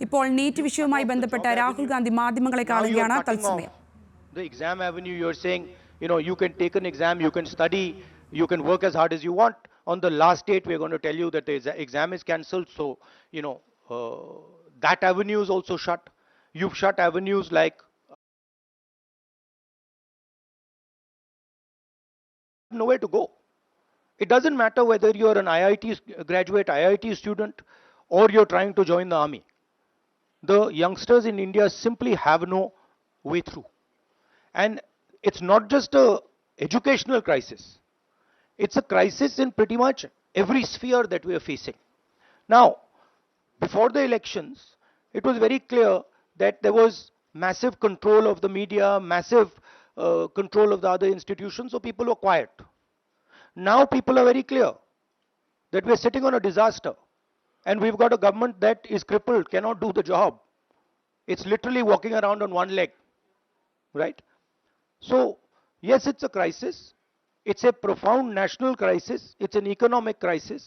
ഇപ്പോൾ നീറ്റ് വിഷയവുമായി ബന്ധപ്പെട്ട് രാഹുൽ ഗാന്ധി മാധ്യമങ്ങളെ കാണുകയാണ് തത്സമയം. The exam avenue, you're saying, you can take an exam, you can study, you can work as hard as you want. On the last date, we're going to tell you that the exam is cancelled. So, that avenue is also shut. You've shut avenues like nowhere to go. It doesn't matter whether you're an IIT graduate, IIT student, or you're trying to join the army. The youngsters in India simply have no way through. And it's not just a educational crisis. It's a crisis in pretty much every sphere that we are facing. Now, before the elections, it was very clear that there was massive control of the media, massive control of the other institutions, so people were quiet. Now people are very clear that we are sitting on a disaster and we've got a government that is crippled, cannot do the job. It's literally walking around on one leg, right? So, yes, it's a crisis. It's a profound national crisis. It's an economic crisis.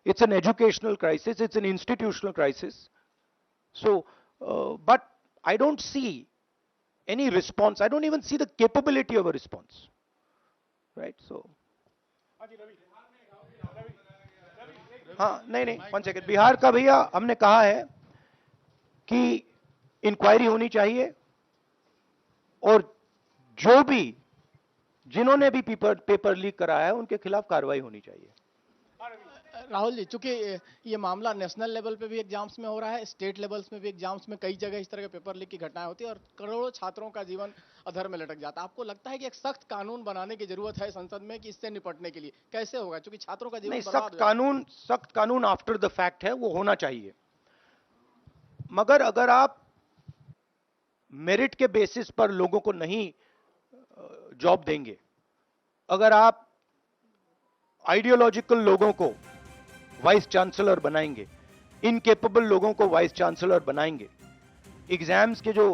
It's an educational crisis. It's an institutional crisis. So, but I don't see any response. I don't even see the capability of a response, right? So, हाँ नहीं 1 second. Bihar का भैया हमने कहा है कि inquiry होनी चाहिए और जो भी जिन्होंने भी पेपर लीक कराया है उनके खिलाफ कार्रवाई होनी चाहिए. राहुल जी, चूंकि ये मामला नेशनल लेवल पे भी एग्जाम्स में हो रहा है, स्टेट लेवल्स में भी एग्जाम्स में कई जगह इस तरह के पेपर लीक की घटनाएं होती है और करोड़ों छात्रों का जीवन अधर में लटक जाता है. आपको लगता है कि एक सख्त कानून बनाने की जरूरत है संसद में कि इससे निपटने के लिए? कैसे होगा, क्योंकि छात्रों का जीवन सख्त कानून आफ्टर द फैक्ट है, वो होना चाहिए. मगर अगर आप मेरिट के बेसिस पर लोगों को नहीं जॉब देंगे, अगर आप आइडियोलॉजिकल लोगों को वाइस चांसलर बनाएंगे, इनकेपेबल लोगों को वाइस चांसलर बनाएंगे, एग्जाम्स के जो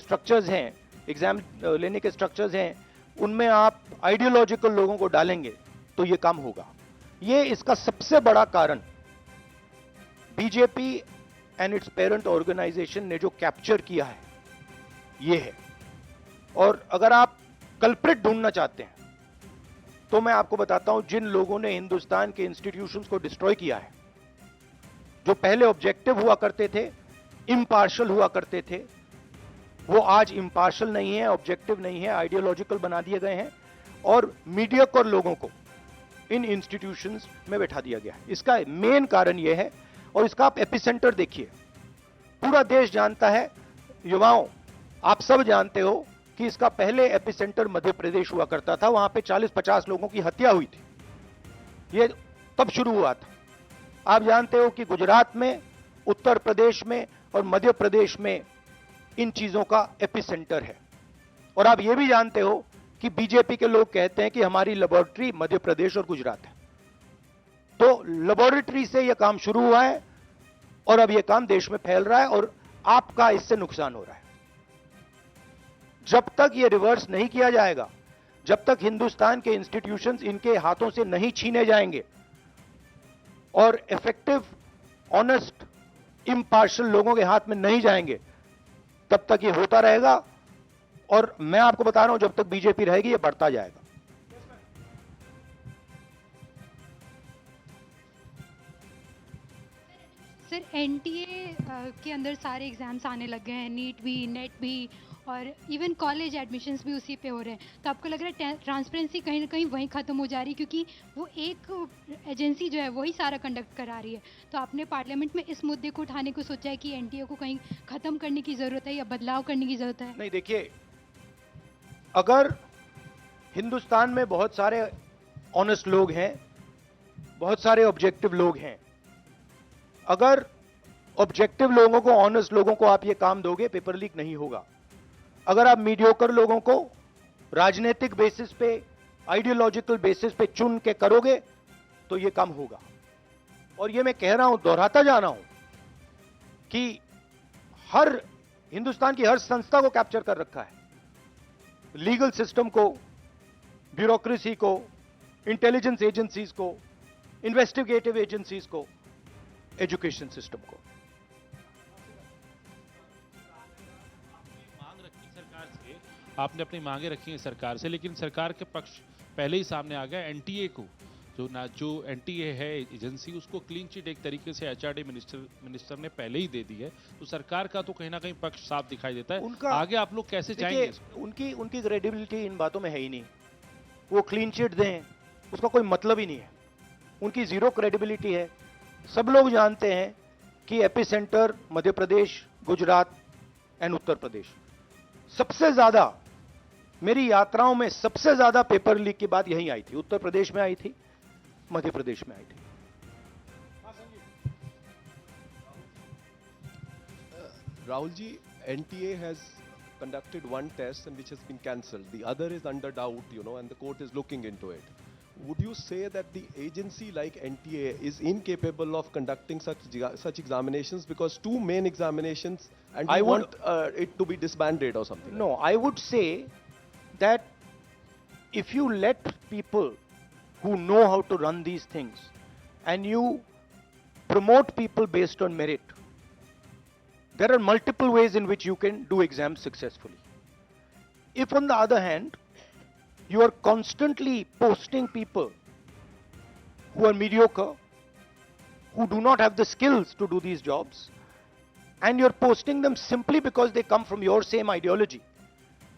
स्ट्रक्चर्स हैं, एग्जाम लेने के स्ट्रक्चर्स हैं, उनमें आप आइडियोलॉजिकल लोगों को डालेंगे तो ये काम होगा. ये इसका सबसे बड़ा कारण BJP and its parent organisation ने जो कैप्चर किया है ये है. और अगर आप कल्प्रिट ढूंढना चाहते हैं तो मैं आपको बताता हूं जिन लोगों ने हिंदुस्तान के इंस्टीट्यूशंस को डिस्ट्रॉय किया है, जो पहले ऑब्जेक्टिव हुआ करते थे, इम्पार्शल हुआ करते थे, वो आज इम्पार्शल नहीं है, ऑब्जेक्टिव नहीं है, आइडियोलॉजिकल बना दिए गए हैं और मीडियोकर लोगों को इन इंस्टीट्यूशंस में बैठा दिया गया है. इसका मेन कारण यह है और इसका आप एपिसेंटर देखिए. पूरा देश जानता है, युवाओं आप सब जानते हो कि इसका पहले एपिसेंटर मध्य प्रदेश हुआ करता था. वहां पे 40-50 लोगों की हत्या हुई थी. ये तब शुरू हुआ था. आप जानते हो कि गुजरात में, उत्तर प्रदेश में और मध्य प्रदेश में इन चीजों का एपिसेंटर है. और आप ये भी जानते हो कि बीजेपी के लोग कहते हैं कि हमारी लेबोरेटरी मध्य प्रदेश और गुजरात है. तो लेबोरेटरी से यह काम शुरू हुआ है और अब यह काम देश में फैल रहा है और आपका इससे नुकसान हो रहा है. जब तक ये रिवर्स नहीं किया जाएगा, जब तक हिंदुस्तान के इंस्टीट्यूशंस इनके हाथों से नहीं छीने जाएंगे और इफेक्टिव, ऑनेस्ट, इम्पार्शियल लोगों के हाथ में नहीं जाएंगे, तब तक ये होता रहेगा. और मैं आपको बता रहा हूं, जब तक बीजेपी रहेगी ये बढ़ता जाएगा. सर, एनटीए के अंदर सारे एग्जाम्स आने लग गए हैं, नीट भी, नेट भी और इवन कॉलेज एडमिशन्स भी उसी पे हो रहे हैं. तो आपको लग रहा है ट्रांसपेरेंसी कहीं ना कहीं वहीं ख़त्म हो जा रही है, क्योंकि वो एक एजेंसी जो है वही सारा कंडक्ट करा रही है. तो आपने पार्लियामेंट में इस मुद्दे को उठाने को सोचा है कि एनटीए को कहीं ख़त्म करने की ज़रूरत है या बदलाव करने की ज़रूरत है? नहीं, देखिए, अगर हिंदुस्तान में बहुत सारे ऑनेस्ट लोग हैं, बहुत सारे ऑब्जेक्टिव लोग हैं, अगर ऑब्जेक्टिव लोगों को, ऑनेस्ट लोगों को आप ये काम दोगे, पेपर लीक नहीं होगा. अगर आप मीडियोकर लोगों को राजनीतिक बेसिस पे, आइडियोलॉजिकल बेसिस पे चुन के करोगे तो ये काम होगा. और ये मैं कह रहा हूं, दोहराता जा रहा हूं कि हिंदुस्तान की हर संस्था को कैप्चर कर रखा है. लीगल सिस्टम को, ब्यूरोक्रेसी को, इंटेलिजेंस एजेंसीज को, इन्वेस्टिगेटिव एजेंसीज को, एजुकेशन सिस्टम को. आपने अपनी मांगे रखी हैं सरकार से, लेकिन सरकार के पक्ष पहले ही सामने आ गया। एनटीए को जो एनटीए है एजेंसी, उसको क्लीन चिट एक तरीके से एचआरडी मिनिस्टर ने पहले ही दे दी है। तो सरकार का तो कहीं ना कहीं पक्ष साफ दिखाई देता है। उनका आगे आप लोग कैसे जाएंगे इसको? उनकी क्रेडिबिलिटी इन बातों में है ही नहीं। वो क्लीन चिट दें उसका कोई मतलब ही नहीं है। उनकी जीरो क्रेडिबिलिटी है। सब लोग जानते हैं कि एपिसेंटर मध्य प्रदेश, गुजरात एंड उत्तर प्रदेश। सबसे ज्यादा मेरी यात्राओं में सबसे ज्यादा पेपर लीक की बात यहीं आई थी। उत्तर प्रदेश में आई थी, मध्य प्रदेश में आई थी। Rahul ji, NTA has conducted one test and which has been cancelled. The other is under doubt, and the court is looking into it. Would you say that the agency like NTA is incapable of conducting such examinations, because two main examinations, and I want it to be disbanded or something? No, I would say that if you let people who know how to run these things and you promote people based on merit, there are multiple ways in which you can do exams successfully. If on the other hand, you are constantly posting people who are mediocre, who do not have the skills to do these jobs, and you're posting them simply because they come from your same ideology,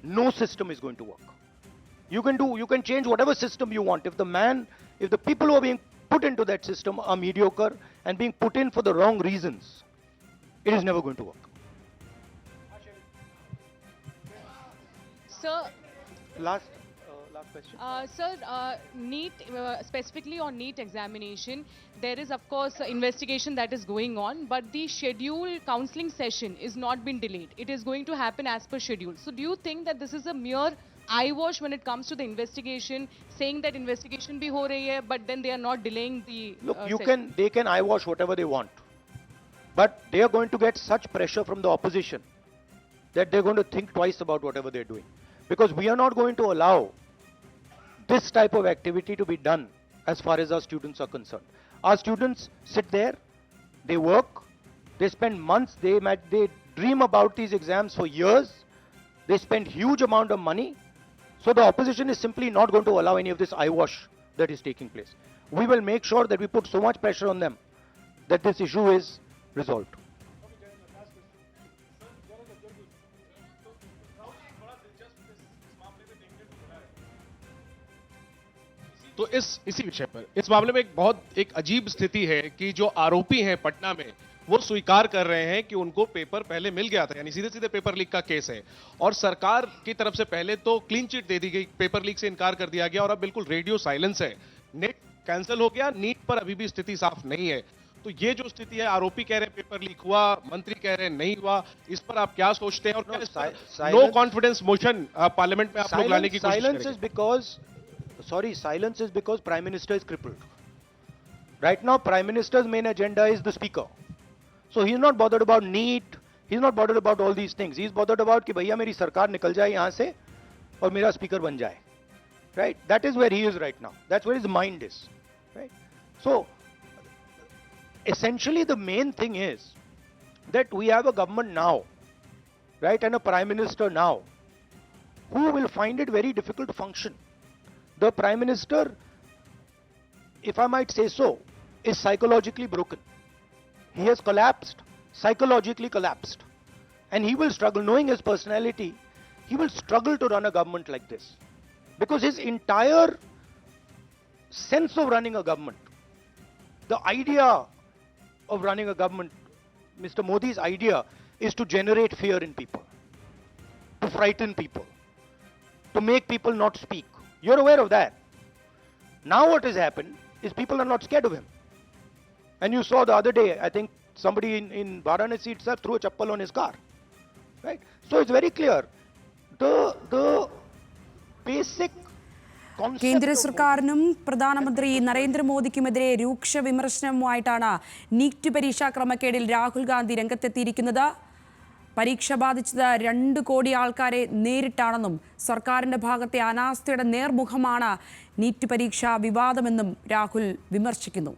no system is going to work. You can change whatever system you want. If the people who are being put into that system are mediocre and being put in for the wrong reasons, it is never going to work. Sir, Last question. Sir, NEET, specifically on NEET examination, there is of course investigation that is going on, but the scheduled counselling session is not been delayed. It is going to happen as per schedule. So do you think that this is a mere eyewash when it comes to the investigation, saying that investigation bhi ho rahi hai, but then they are not delaying the Look, session? they can eyewash whatever they want, but they are going to get such pressure from the opposition that they're going to think twice about whatever they're doing, because we are not going to allow this type of activity to be done as far as our students are concerned. Our students sit there, they work, they spend months, they dream about these exams for years, they spend huge amount of money. So the opposition is simply not going to allow any of this eyewash that is taking place. We will make sure that we put so much pressure on them that this issue is resolved. तो इसी विषय पर इस मामले में एक अजीब स्थिति है कि जो आरोपी हैं पटना में, वो स्वीकार कर रहे हैं कि उनको पेपर पहले मिल गया था, यानी सीधे सीधे पेपर लीक का केस है। और सरकार की तरफ से पहले तो क्लीन चिट दे दी गई, पेपर लीक से इनकार कर दिया गया, और अब बिल्कुल रेडियो साइलेंस है। नेट कैंसिल हो गया, नीट पर अभी भी स्थिति साफ नहीं है। तो ये जो स्थिति है, आरोपी कह रहे हैं पेपर लीक हुआ, मंत्री कह रहे हैं नहीं हुआ, इस पर आप क्या सोचते हैं? और नो कॉन्फिडेंस मोशन पार्लियामेंट में आप लोग लाने की कोशिश करेंगे? Silence is because Prime Minister is crippled. Right now, Prime Minister's main agenda is the Speaker. So he's not bothered about NEET, he's not bothered about all these things. He's bothered about कि भैया मेरी सरकार निकल जाए यहाँ से और मेरा Speaker बन जाए. Right? That is where he is right now. That's where his mind is. Right? So, essentially the main thing is that we have a government now, right, and a Prime Minister now, who will find it very difficult to function. The Prime Minister, if I might say so, is psychologically broken. He has collapsed, psychologically collapsed. And he will struggle, knowing his personality, he will struggle to run a government like this. Because his entire sense of running a government, the idea of running a government, Mr. Modi's idea is to generate fear in people, to frighten people, to make people not speak. You're aware of that. Now what has happened is people are not scared of him. And you saw the other day, I think somebody in Varanasi itself threw a chappal on his car. Right? So it's very clear. The basic concept കേന്ദ്ര of സർക്കാരിനും പ്രധാനമന്ത്രി നരേന്ദ്രമോദിക്കുമെതിരെ രൂക്ഷ വിമർശനവുമായിട്ടാണ് NEET പരീക്ഷാ ക്രമക്കേടിൽ രാഹുൽ ഗാന്ധി രംഗത്തെത്തിയിരിക്കുന്നത്. പരീക്ഷ ബാധിച്ചത് 2 കോടി ആൾക്കാരെ നേരിട്ടാണെന്നും സർക്കാരിൻ്റെ ഭാഗത്തെ അനാസ്ഥയുടെ നേർമുഖമാണ് നീറ്റ് പരീക്ഷാ വിവാദമെന്നും രാഹുൽ വിമർശിക്കുന്നു.